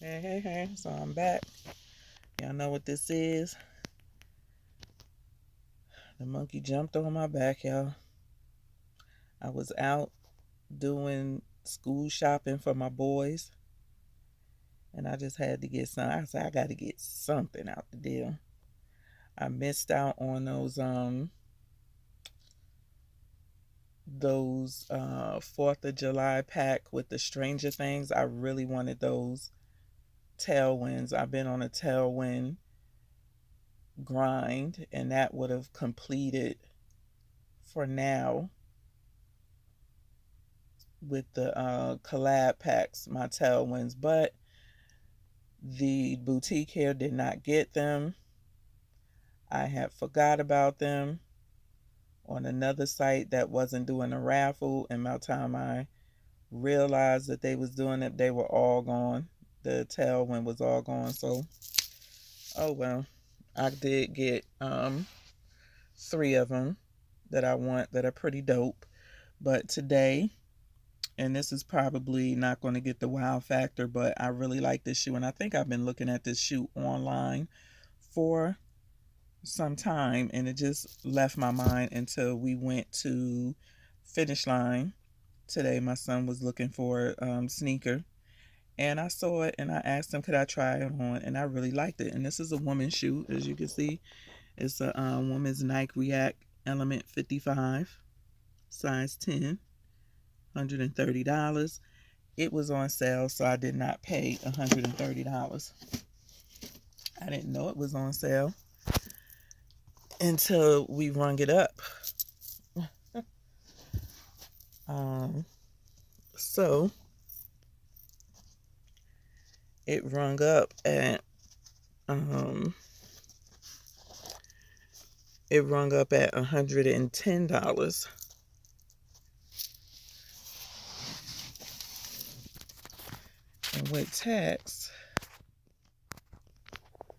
Hey. So I'm back. Y'all know what this is. The monkey jumped on my back, y'all. I was out doing school shopping for my boys, and I just had to get some. I said, I got to get something out the deal. I missed out on those 4th of July pack with the Stranger Things. I really wanted those tailwinds. I've been on a tailwind grind, and that would have completed for now with the collab packs, my tailwinds, but the boutique here did not get them. I had forgot about them on another site that wasn't doing a raffle, and by the time I realized that they was doing it, they were all gone. The tailwind was all gone. So, oh well. I did get 3 of them that I want that are pretty dope. But today, and this is probably not going to get the wow factor, but I really like this shoe, and I think I've been looking at this shoe online for some time, and it just left my mind until we went to Finish Line today. My son was looking for sneaker, and I saw it, and I asked him could I try it on, and I really liked it. And this is a woman's shoe, as you can see. It's a woman's Nike React Element 55, size 10, $130. It was on sale, so I did not pay $130. I didn't know it was on sale until we rung it up. Um, so it rung up at um, $110, and with tax,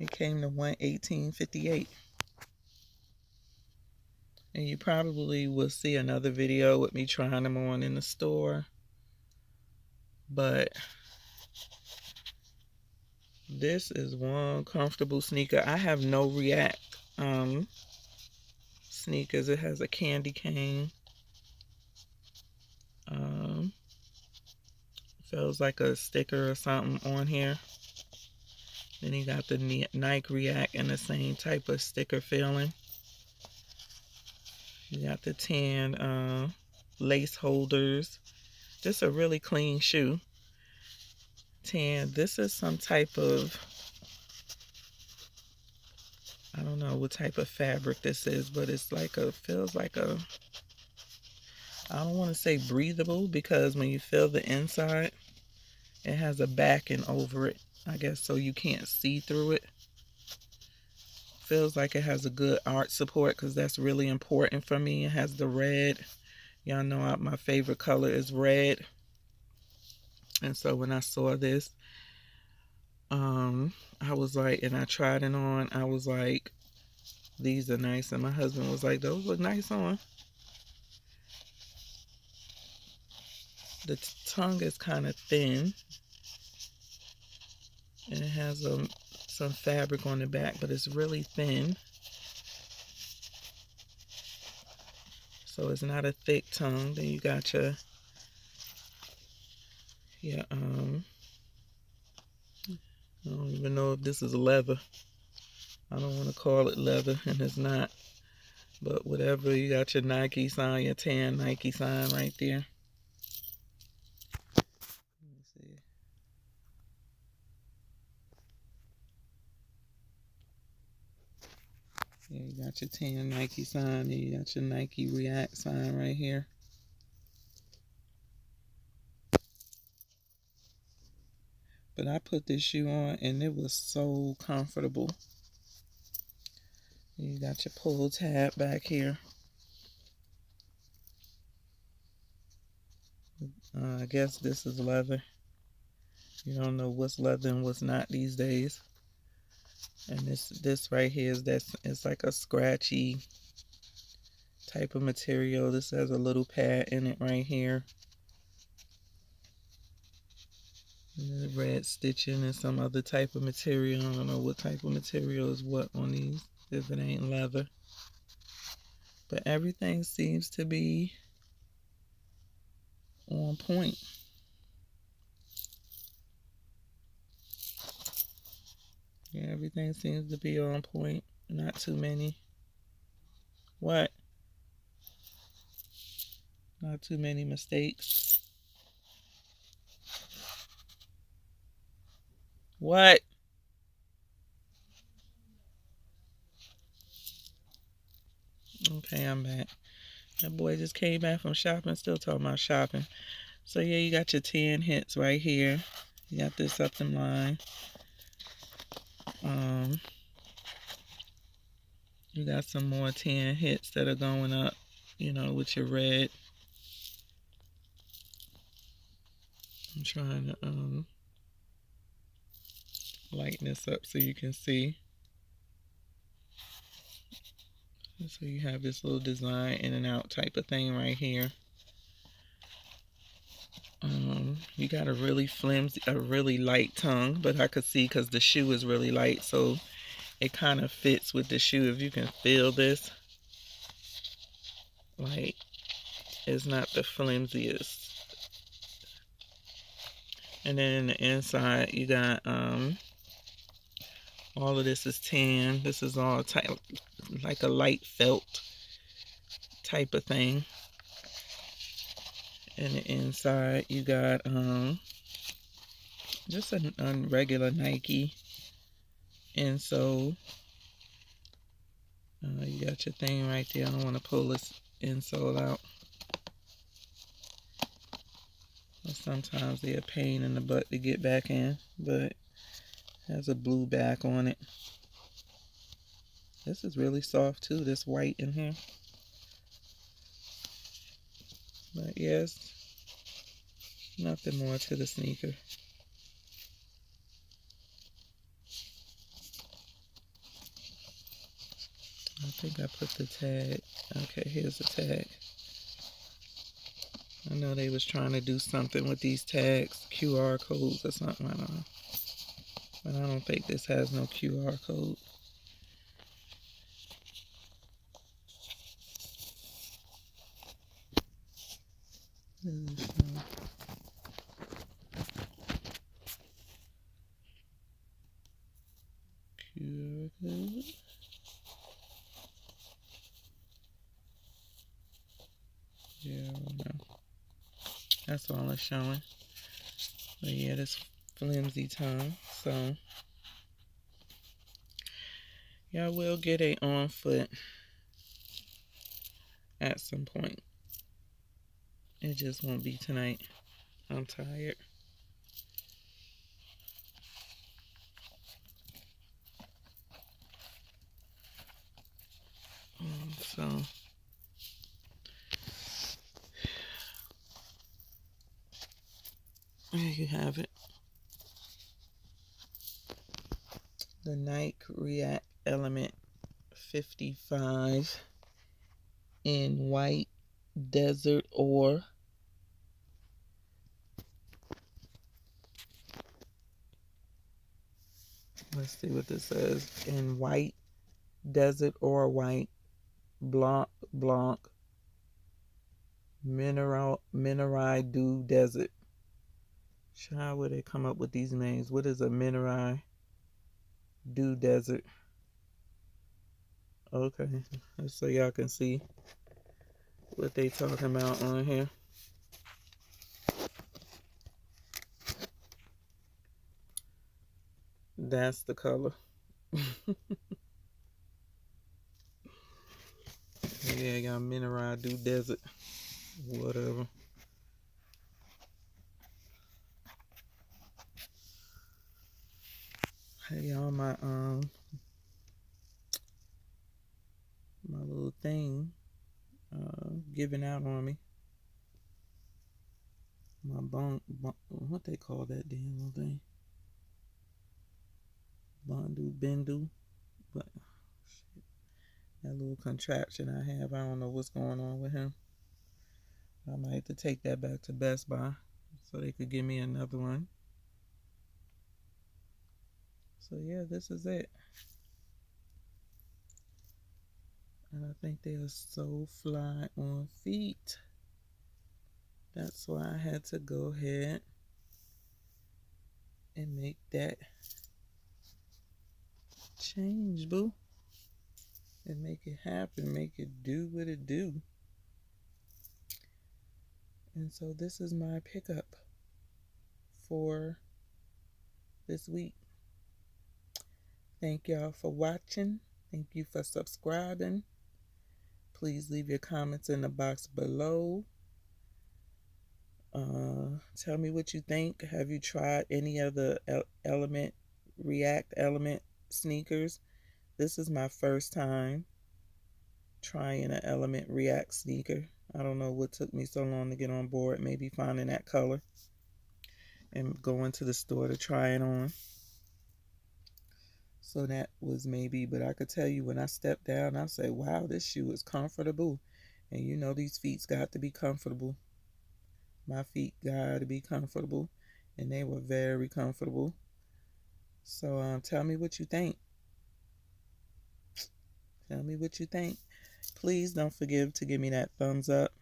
it came to $118.58. And you probably will see another video with me trying them on in the store. But this is one comfortable sneaker. I have no React sneakers. It has a candy cane. Feels like a sticker or something on here. Then you got the Nike React in the same type of sticker feeling. You got the tan lace holders. Just a really clean shoe. Tan. This is some type of, I don't know what type of fabric this is, but it's like feels like I don't want to say breathable, because when you feel the inside, it has a backing over it, I guess, so you can't see through it. Feels like it has a good arch support, because that's really important for me. It has the red. Y'all know my favorite color is red. And so when I saw this, I was like, and I tried it on, I was like, these are nice. And my husband was like, those look nice on. The tongue is kind of thin, and it has some fabric on the back, but it's really thin. So it's not a thick tongue. Then you got your I don't even know if this is leather. I don't want to call it leather, and it's not. But whatever, you got your Nike sign, your tan Nike sign right there. Let me see. Yeah, you got your tan Nike sign, and you got your Nike React sign right here. But I put this shoe on, and it was so comfortable. You got your pull tab back here. I guess this is leather. You don't know what's leather and what's not these days. And this right here it's like a scratchy type of material. This has a little pad in it right here. The red stitching and some other type of material. I don't know what type of material is what on these, if it ain't leather. But everything seems to be on point. Yeah, everything seems to be on point. Not too many. What? Not too many mistakes. What? Okay, I'm back. That boy just came back from shopping, still talking about shopping. So yeah, you got your 10 hits right here. You got this up in line. You got some more 10 hits that are going up, you know, with your red. I'm trying to lighten this up so you can see. So you have this little design in and out type of thing right here. You got a really flimsy, a really light tongue, but I could see because the shoe is really light, so it kind of fits with the shoe. If you can feel this, like, it's not the flimsiest. And then in the inside, you got all of this is tan. This is all type like a light felt type of thing. And the inside, you got just a regular Nike insole. You got your thing right there. I don't want to pull this insole out. Sometimes they're a pain in the butt to get back in, but it has a blue back on it. This is really soft too, this white in here. But yes, nothing more to the sneaker. I think I put the tag. Okay, here's the tag. I know they was trying to do something with these tags, QR codes or something. I don't know. But I don't think this has no QR code. QR code. Yeah, I don't know. That's all it's showing. But yeah, this flimsy tongue. So yeah, I will get a on foot at some point. It just won't be tonight. I'm tired. So there you have it. The Nike React Element 55 in white desert ore. Let's see what this says. In white desert ore, white blanc mineral du desert. How would they come up with these names? What is a mineral du desert? Okay, so y'all can see what they talking about on here. That's the color. Yeah, got mineral du desert. Whatever. Hey y'all, my little thing giving out on me. My what they call that damn little thing? Bendu. But shit, that little contraption I have, I don't know what's going on with him. I might have to take that back to Best Buy so they could give me another one. So yeah, this is it. And I think they are so fly on feet. That's why I had to go ahead and make that change, boo. And make it happen, make it do what it do. And so this is my pickup for this week. Thank y'all for watching. Thank you for subscribing. Please leave your comments in the box below. Tell me what you think. Have you tried any of the React Element sneakers? This is my first time trying an Element React sneaker. I don't know what took me so long to get on board. Maybe finding that color and going to the store to try it on. So that was maybe, but I could tell you when I stepped down, I say, wow, this shoe is comfortable. And you know these feet's got to be comfortable. My feet got to be comfortable. And they were very comfortable. So tell me what you think. Tell me what you think. Please don't forget to give me that thumbs up.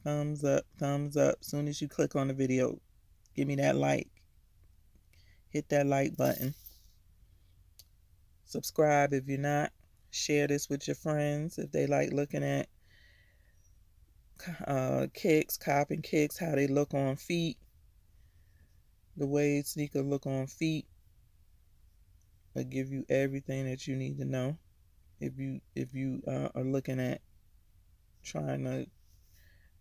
Thumbs up, thumbs up. As soon as you click on the video, give me that like. Hit that like button. Subscribe if you're not. Share this with your friends if they like looking at kicks, copping kicks, how they look on feet, the way sneakers look on feet. I'll give you everything that you need to know. If you are looking at trying to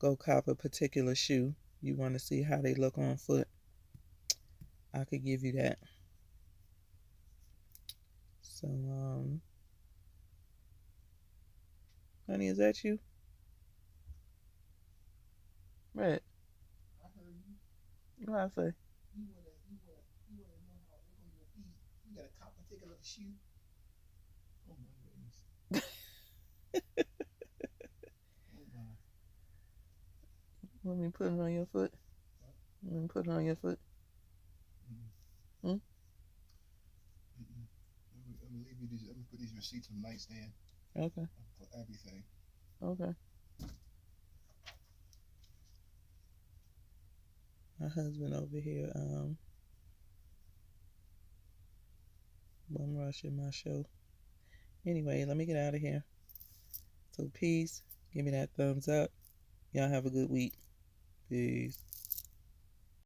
go cop a particular shoe, you want to see how they look on foot, I could give you that. So honey, is that you? Red. I heard you. What I say? You wanna know how it look on your feet. You got a cop particular shoe. Oh my goodness. Oh my. Want me to put it on your foot? What? Want me to put it on your foot? Mm-hmm. Hmm? Mm-mm. I'm gonna leave you these. I'm gonna put these receipts on the nightstand. Okay. For everything. Okay. My husband over here, bum rushing my show. Anyway, let me get out of here. So peace. Give me that thumbs up. Y'all have a good week. Peace.